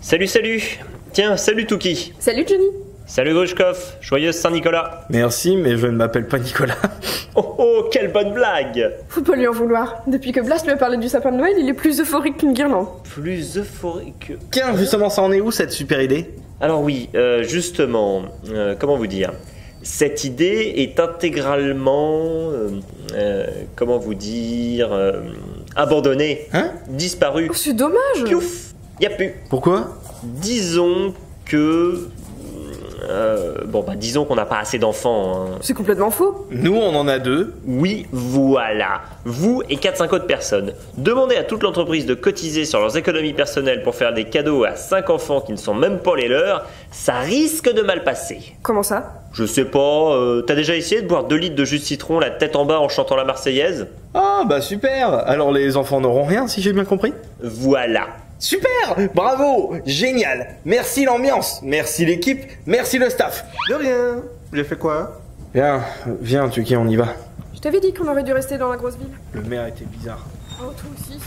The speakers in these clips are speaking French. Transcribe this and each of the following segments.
Salut, salut. Tiens, salut Touki. Salut Johnny. Salut Grushkov, joyeuse Saint-Nicolas. Merci, mais je ne m'appelle pas Nicolas. Oh oh, quelle bonne blague. Faut pas lui en vouloir. Depuis que Blast lui a parlé du sapin de Noël, il est plus euphorique qu'une guirlande. Plus euphorique que... Tiens, justement, ça en est où cette super idée? Alors oui, justement, comment vous dire? Cette idée est intégralement, comment vous dire, abandonnée, Hein? disparue. Oh, c'est dommage. Piouf, y a plus. Pourquoi? Disons que... disons qu'on n'a pas assez d'enfants. Hein. C'est complètement faux. Nous, on en a 2. Oui, voilà. Vous et 4-5 autres personnes. Demandez à toute l'entreprise de cotiser sur leurs économies personnelles pour faire des cadeaux à 5 enfants qui ne sont même pas les leurs, ça risque de mal passer. Comment ça? Je sais pas, t'as déjà essayé de boire 2 litres de jus de citron la tête en bas en chantant la Marseillaise? Ah, bah super. Alors les enfants n'auront rien, si j'ai bien compris? Voilà. Super! Bravo! Génial! Merci l'ambiance, merci l'équipe, merci le staff. De rien. J'ai fait quoi? Viens, Tuki, on y va. Je t'avais dit qu'on aurait dû rester dans la grosse ville. Le maire était bizarre. Oh, toi aussi.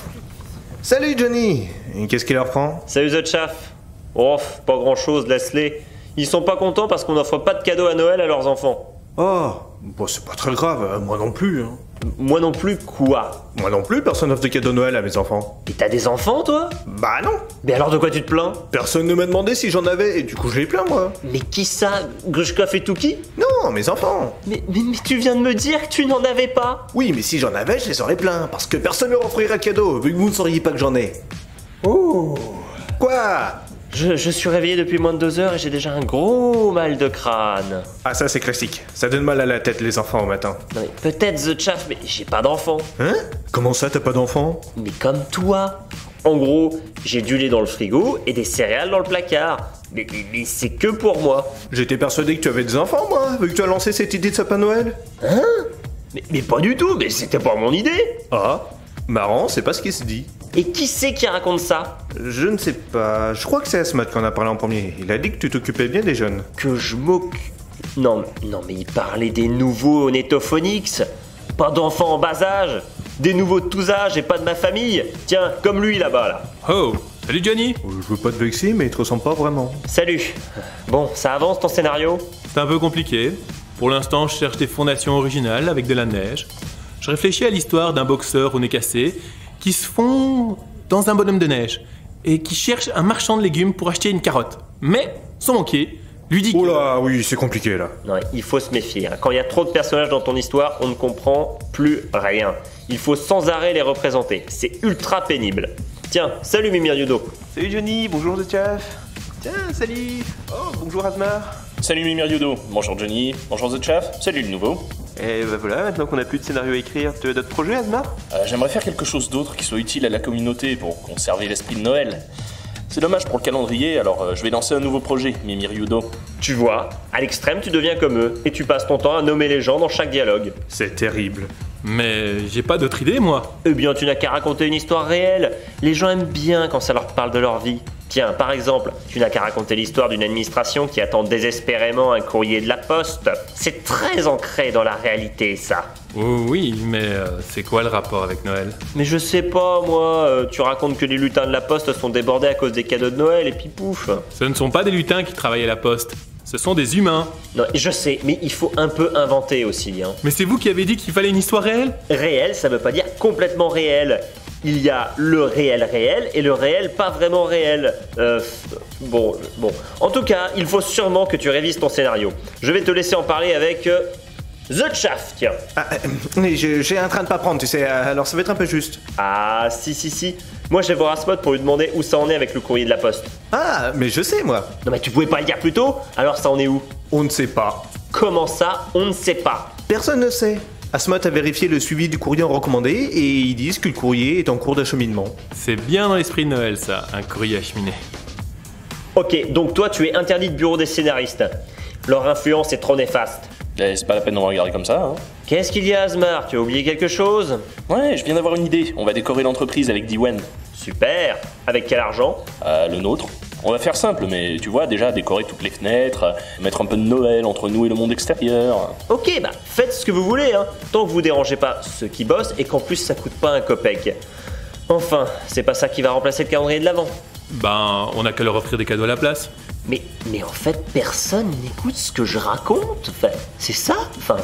Salut Johnny. Et qu'est-ce qu'il leur prend? Salut The Chaff. Oh, pas grand chose, laisse-les. Ils sont pas contents parce qu'on n'offre pas de cadeaux à Noël à leurs enfants. Oh, bon, c'est pas très grave. Moi non plus. Hein. Moi non plus, quoi? Moi non plus, personne n'offre de cadeaux de Noël à mes enfants. Et t'as des enfants, toi? Bah non. Mais alors de quoi tu te plains? Personne ne m'a demandé si j'en avais et du coup je les plains moi. Mais qui ça? Grushkov et Touki? Non, mes enfants. Mais tu viens de me dire que tu n'en avais pas? Oui, mais si j'en avais, je les aurais plaints parce que personne ne leur offrirait cadeau vu que vous ne sauriez pas que j'en ai. Oh. Quoi? Je suis réveillé depuis moins de 2 heures et j'ai déjà un gros mal de crâne. Ah ça c'est classique. Ça donne mal à la tête les enfants au matin. Non mais peut-être The Chaff, mais j'ai pas d'enfant. Hein? Comment ça t'as pas d'enfant? Mais comme toi. En gros, j'ai du lait dans le frigo et des céréales dans le placard. Mais c'est que pour moi. J'étais persuadé que tu avais des enfants moi, vu que tu as lancé cette idée de sapin Noël. Hein? Mais pas du tout, mais c'était pas mon idée. Ah, marrant, c'est pas ce qui se dit. Et qui c'est qui raconte ça? Je ne sais pas, je crois que c'est Asmat qui en a parlé en premier. Il a dit que tu t'occupais bien des jeunes. Que je m'occupe... Non mais il parlait des nouveaux Netophonix. Pas d'enfants en bas âge. Des nouveaux de tous âges et pas de ma famille. Tiens, comme lui là-bas là. Oh, salut Johnny. Je veux pas te vexer, mais il te ressemble pas vraiment. Salut. Bon, ça avance ton scénario? C'est un peu compliqué. Pour l'instant, je cherche des fondations originales avec de la neige. Je réfléchis à l'histoire d'un boxeur au nez cassé qui se fond dans un bonhomme de neige et qui cherche un marchand de légumes pour acheter une carotte. Mais son banquier lui dit Oh là, oui, c'est compliqué là. Non, il faut se méfier. Quand il y a trop de personnages dans ton histoire, on ne comprend plus rien. Il faut sans arrêt les représenter. C'est ultra pénible. Tiens, salut Mimir Yudo. Salut Johnny, bonjour The Chaff. Tiens, salut. Oh, bonjour Asmar. Salut Mimir Yudo, bonjour Johnny, bonjour The Chaff, salut le nouveau. Et bah voilà, maintenant qu'on a plus de scénario à écrire, tu as d'autres projets Asmar? J'aimerais faire quelque chose d'autre qui soit utile à la communauté pour conserver l'esprit de Noël. C'est dommage pour le calendrier, alors je vais lancer un nouveau projet, Mimir Yudo. Tu vois, à l'extrême, tu deviens comme eux et tu passes ton temps à nommer les gens dans chaque dialogue. C'est terrible. Mais j'ai pas d'autre idée, moi. Eh bien, tu n'as qu'à raconter une histoire réelle. Les gens aiment bien quand ça leur parle de leur vie. Tiens, par exemple, tu n'as qu'à raconter l'histoire d'une administration qui attend désespérément un courrier de la poste. C'est très ancré dans la réalité, ça. Oh oui, mais c'est quoi le rapport avec Noël? Mais je sais pas, moi, tu racontes que les lutins de la poste sont débordés à cause des cadeaux de Noël et puis pouf. Ce ne sont pas des lutins qui travaillent à la poste. Ce sont des humains. Non, je sais, mais il faut un peu inventer aussi, hein. Mais c'est vous qui avez dit qu'il fallait une histoire réelle? Réel, ça veut pas dire complètement réel. Il y a le réel réel et le réel pas vraiment réel. Bon. En tout cas, il faut sûrement que tu révises ton scénario. Je vais te laisser en parler avec The Chaff, tiens. Ah, mais j'ai un train de pas prendre, tu sais, alors ça va être un peu juste. Ah, si. Moi, je vais voir Asmod pour lui demander où ça en est avec le courrier de la poste. Ah, mais je sais moi. Non, mais tu pouvais pas le dire plus tôt? Alors ça en est où? On ne sait pas. Comment ça, on ne sait pas? Personne ne sait. Asmat a vérifié le suivi du courrier en recommandé et ils disent que le courrier est en cours d'acheminement. C'est bien dans l'esprit de Noël, ça, un courrier acheminé. Ok, donc toi, tu es interdit de bureau des scénaristes. Leur influence est trop néfaste. C'est pas la peine de me regarder comme ça, hein. Qu'est-ce qu'il y a, Asmar? Tu as oublié quelque chose? Ouais, je viens d'avoir une idée, on va décorer l'entreprise avec Diwen. Super. Avec quel argent? Le nôtre. On va faire simple, mais tu vois, déjà décorer toutes les fenêtres, mettre un peu de Noël entre nous et le monde extérieur. Ok, bah faites ce que vous voulez, hein. Tant que vous dérangez pas ceux qui bossent et qu'en plus ça coûte pas un copec. Enfin, c'est pas ça qui va remplacer le calendrier de l'Avent. Ben, on a qu'à leur offrir des cadeaux à la place. Mais en fait, personne n'écoute ce que je raconte. Enfin, c'est ça. Enfin,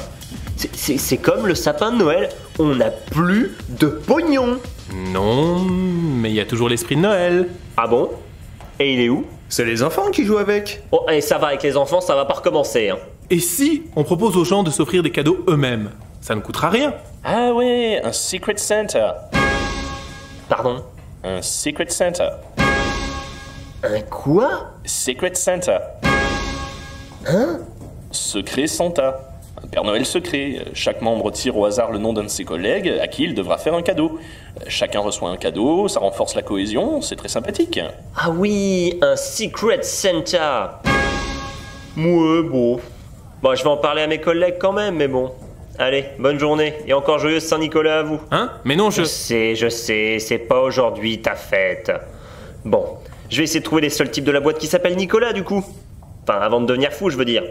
c'est comme le sapin de Noël. On n'a plus de pognon. Non, mais il y a toujours l'esprit de Noël. Ah bon? Et il est où? C'est les enfants qui jouent avec. Oh, et ça va avec les enfants, ça va pas recommencer. Hein. Et si on propose aux gens de s'offrir des cadeaux eux-mêmes? Ça ne coûtera rien. Ah ouais, un Secret Santa. Pardon? Un Secret Santa. Un quoi? Secret Santa. Hein? Secret Santa. Un Père Noël secret. Chaque membre tire au hasard le nom d'un de ses collègues à qui il devra faire un cadeau. Chacun reçoit un cadeau, ça renforce la cohésion, c'est très sympathique. Ah oui, un Secret Santa. Ouais, bon. Bon, je vais en parler à mes collègues quand même, mais bon. Allez, bonne journée, et encore joyeuse Saint-Nicolas à vous. Hein? Mais non, Je sais, c'est pas aujourd'hui ta fête. Bon, je vais essayer de trouver les seuls types de la boîte qui s'appelle Nicolas, du coup. Enfin, avant de devenir fou, je veux dire.